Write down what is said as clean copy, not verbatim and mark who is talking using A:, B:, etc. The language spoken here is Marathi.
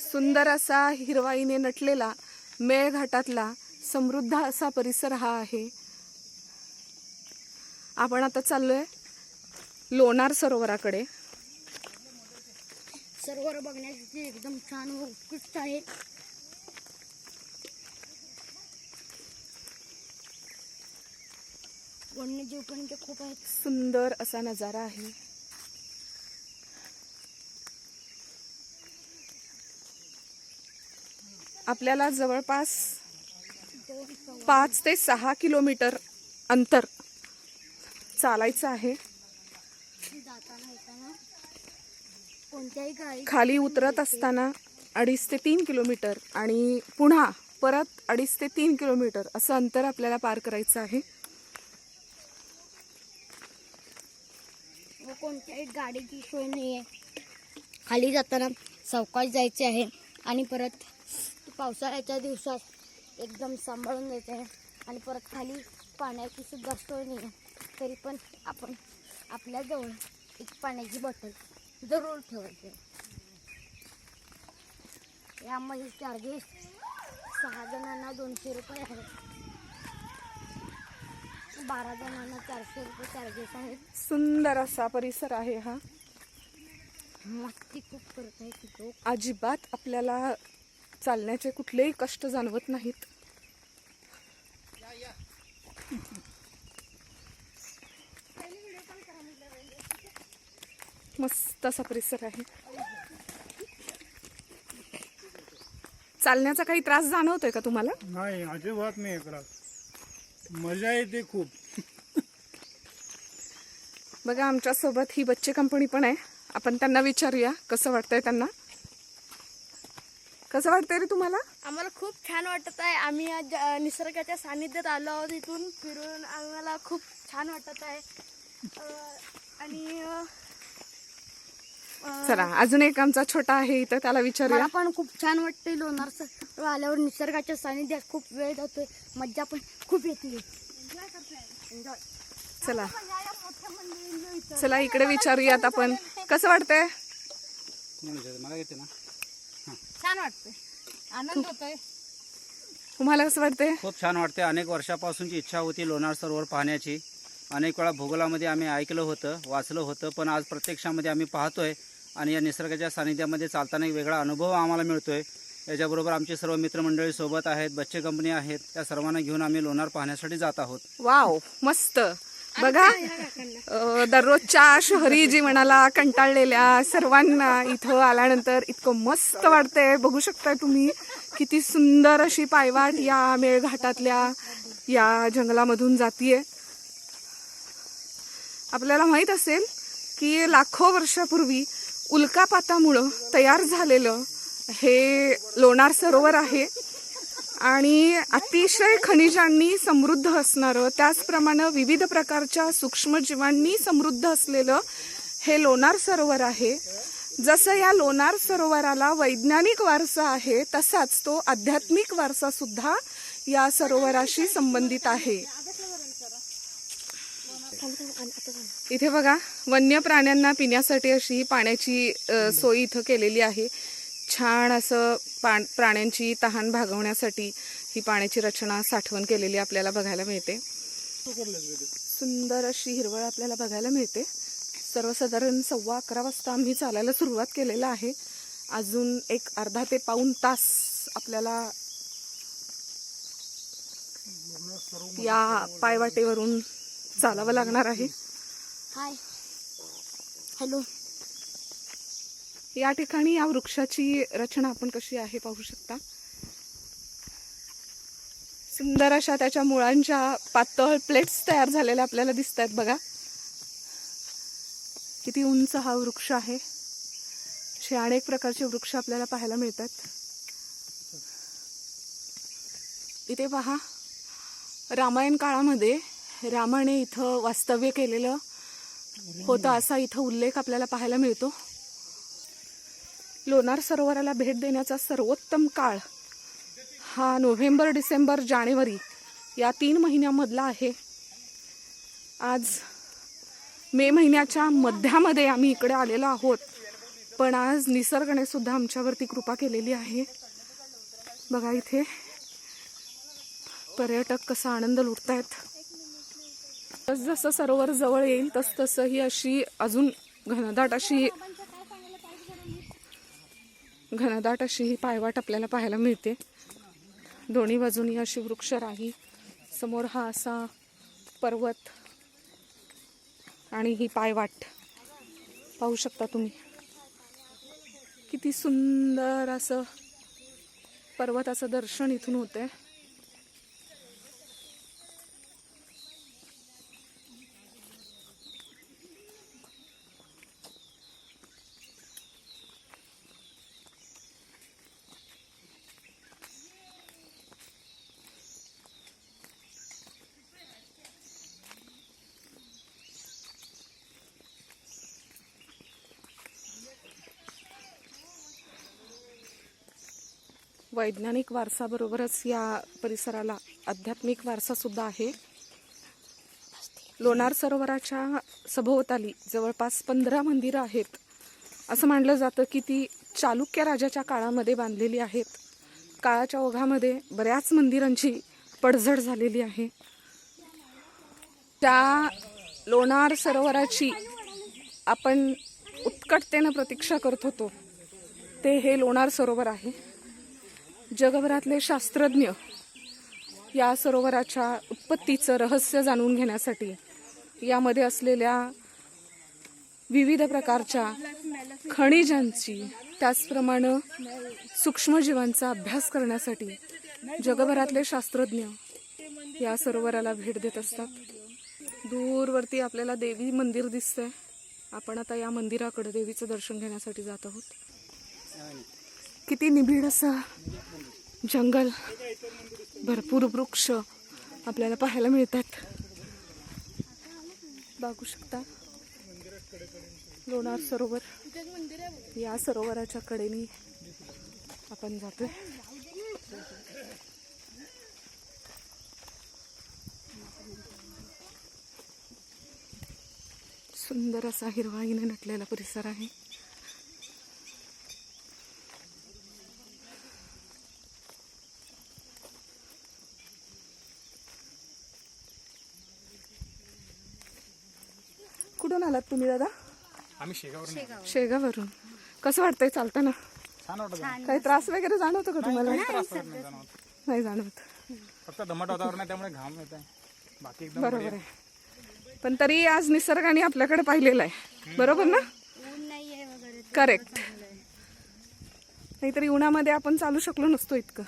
A: सुंदर असा हिरवाईने नटलेला मेळघाटातला समृद्ध असा परिसर हा आहे. आपण आता चाललोय लोणार सरोवराकडे.
B: सरोवर बघण्यासाठी एकदम छान व उत्कृष्ट आहे. वन्यजीव पण इथे खूप आहेत.
A: सुंदर असा नजारा आहे. आपल्याला जवळपास 5 ते 6 किलोमीटर अंतर चालायचं आहे. खाली उतरत असताना 2.5 ते 3 किलोमीटर आणि पुन्हा परत 2.5 ते 3 किलोमीटर असं अंतर आपल्याला पार करायचं आहे.
B: व कोणत्याही गाडीची सोय नाही आहे. खाली जाताना सावकाश जायचे आहे आणि परत पावसाळ्याच्या दिवसात एकदम सांभाळून जायचं आहे. आणि परत खाली पाण्याची सुद्धा सोय नाही आहे. तरी पण आपण आपल्याजवळ एक पाण्याची बॉटल जरूर ठेवायची. यामध्ये चार्जेस 6 जणांना 200 रुपये आहेत. 12 जणांना 400 रुपये चार्जेस आहेत.
A: सुंदर असा परिसर आहे हा.
B: मस्ती खूप करत आहे तिथं.
A: अजिबात आपल्याला चालण्याचे कुठलेही कष्ट जाणवत नाहीत. मस्त असा परिसर आहे. चालण्याचा काही त्रास जाणवतोय का तुम्हाला?
C: नाही, अजिबात नाही त्रास. मजा येते खूप.
A: बघा, आमच्या सोबत ही बच्चे कंपनी पण आहे. आपण त्यांना विचारूया कसं वाटतंय त्यांना. कसं वाटतंय रे तुम्हाला?
B: आम्हाला खूप छान वाटत आहे. आम्ही आज निसर्गाच्या सानिध्यात आलो आहोत. इथून फिरून आम्हाला खूप छान वाटत आहे. आणि
A: चला, अजून एक आमचा छोटा आहे इथं, त्याला विचारूया.
B: मला पण खूप छान वाटते. लोणार सरोवर आल्यावर निसर्गाच्या सानिध्यात खूप वेळ जातोय. मज्जा पण खूप येते.
A: चला चला इकडे विचारूयात आपण. कसं वाटतंय?
C: मला येते ना.
B: छान वाटतंय. आनंद होतोय.
A: तुम्हाला कसं वाटतंय?
D: खूप छान वाटते. अनेक वर्षापासूनची इच्छा होती लोणार सरोवर पाहण्याची. अनेक वेळा भूगोलामध्ये आम्ही ऐकलं होतं, वाचलं होतं, पण आज प्रत्यक्षामध्ये आम्ही पाहतोय. आणि या निसर्गाच्या सानिध्यामध्ये चालताना एक वेगळा अनुभव आम्हाला मिळतोय. याच्याबरोबर आमचे सर्व मित्रमंडळी सोबत आहेत, बच्चे कंपनी आहेत. त्या सर्वांना घेऊन आम्ही लोणार पाहण्यासाठी जात आहोत.
A: वाव, मस्त. बघा, दररोजच्या शहरी जीवनाला कंटाळलेल्या सर्वांना इथं आल्यानंतर इतकं मस्त वाटतंय. बघू शकताय तुम्ही किती सुंदर अशी पायवाट या मेळघाटातल्या या जंगलामधून जातीये. आपल्याला माहित असेल की लाखो वर्षापूर्वी उल्कापातामुळं तयार झालेलं हे लोणार सरोवर आहे. आणि अतिशय खनिजांनी समृद्ध असणारं, त्याचप्रमाणे विविध प्रकारच्या सूक्ष्मजीवांनी समृद्ध असलेलं हे लोणार सरोवर आहे. जसं या लोणार सरोवराला वैज्ञानिक वारसा आहे, तसाच तो आध्यात्मिक वारसा सुद्धा या सरोवराशी संबंधित आहे. इथे बघा, वन्य प्राण्यांना पिण्यासाठी अशी पाण्याची सोय इथं केलेली आहे. छान असं प्राण्यांची तहान भागवण्यासाठी ही पाण्याची रचना, साठवण केलेली आपल्याला बघायला मिळते. सुंदर अशी हिरवळ आपल्याला बघायला मिळते. सर्वसाधारण 11:15 वाजता आम्ही चालायला सुरुवात केलेलं आहे. अजून एक अर्धा ते पाऊण तास आपल्याला या पायवाटेवरून चालावं लागणार आहे.
B: हाय, हॅलो.
A: या ठिकाणी या वृक्षाची रचना आपण कशी आहे पाहू शकता. सुंदर अशा त्याच्या मुळांच्या पातळ प्लेट्स तयार झालेल्या आपल्याला दिसत आहेत. बघा किती उंच हा वृक्ष आहे. असे अनेक प्रकारचे वृक्ष आपल्याला पाहायला मिळतात. इथे पहा, रामायण काळामध्ये रामाने इथं वास्तव्य केलेलं होतं असा इथं उल्लेख आपल्याला पाहायला मिळतो. लोणार सरोवराला भेट देण्याचा सर्वोत्तम काळ हा नोव्हेंबर, डिसेंबर, जानेवारी या 3 महिन्यामधला आहे. आज मे महिन्याच्या मध्यामध्ये आम्ही इकडे आलेलो आहोत. पण आज निसर्गाने सुद्धा आमच्यावरती कृपा केलेली आहे. बघा इथे पर्यटक कसा आनंद लुटतायत. जसं सरोवर जवळ येईल तसं ही अशी अजून घनदाट अशी ही पायवाट आपल्याला पाहायला मिळते. दोन्ही बाजूनी अशी वृक्षराही, समोर हा असा पर्वत आणि ही पायवाट पाहू शकता तुम्ही. किती सुंदर असं पर्वताचं दर्शन इथून होतंय. वैज्ञानिक वारसाबरोबरच या परिसराला आध्यात्मिक वारसा सुद्धा आहे. लोणार सरोवराच्या सभोवताली जवळपास 15 मंदिरं आहेत. असं मानलं जातं की ती चालुक्य राजाच्या काळामध्ये बांधलेली आहेत. काळाच्या ओघामध्ये बऱ्याच मंदिरांची पडझड झालेली आहे. त्या लोणार सरोवराची आपण उत्कटतेनं प्रतीक्षा करत होतो ते हे लोणार सरोवर आहे. जगभरातले शास्त्रज्ञ या सरोवराच्या उत्पत्तीचं रहस्य जाणून घेण्यासाठी, यामध्ये असलेल्या विविध प्रकारच्या खनिजांची, त्याचप्रमाणे सूक्ष्मजीवांचा अभ्यास करण्यासाठी जगभरातले शास्त्रज्ञ या सरोवराला भेट देत असतात. दूरवरती आपल्याला देवी मंदिर दिसतंय. आपण आता या मंदिराकडे देवीचं दर्शन घेण्यासाठी जात आहोत. किती निबिड असं जंगल, भरपूर वृक्ष आपल्याला पाहायला मिळतात. बघू शकता लोणार सरोवर. या सरोवराच्या कडेने आपण जातोय. सुंदर असा हिरवाईने नटलेला परिसर आहे. कुठून आलात तुम्ही दादा?
C: आम्ही शेगावरून
A: शेगावरून. कसं वाटतंय चालताना?
C: छान वाटत.
A: काही त्रास वगैरे जाणवतो का तुम्हाला? नाही जाणवत.
C: फक्त दमट वातावरण आहे त्यामुळे घाम येत आहे, बाकी एकदम
A: बरोबर आहे. पण तरी आज निसर्गाने आपल्याकडे पाहिलेलं आहे, बरोबर ना? करेक्ट. नाहीतरी उन्हामध्ये आपण चालू शकलो नसतो इतकं.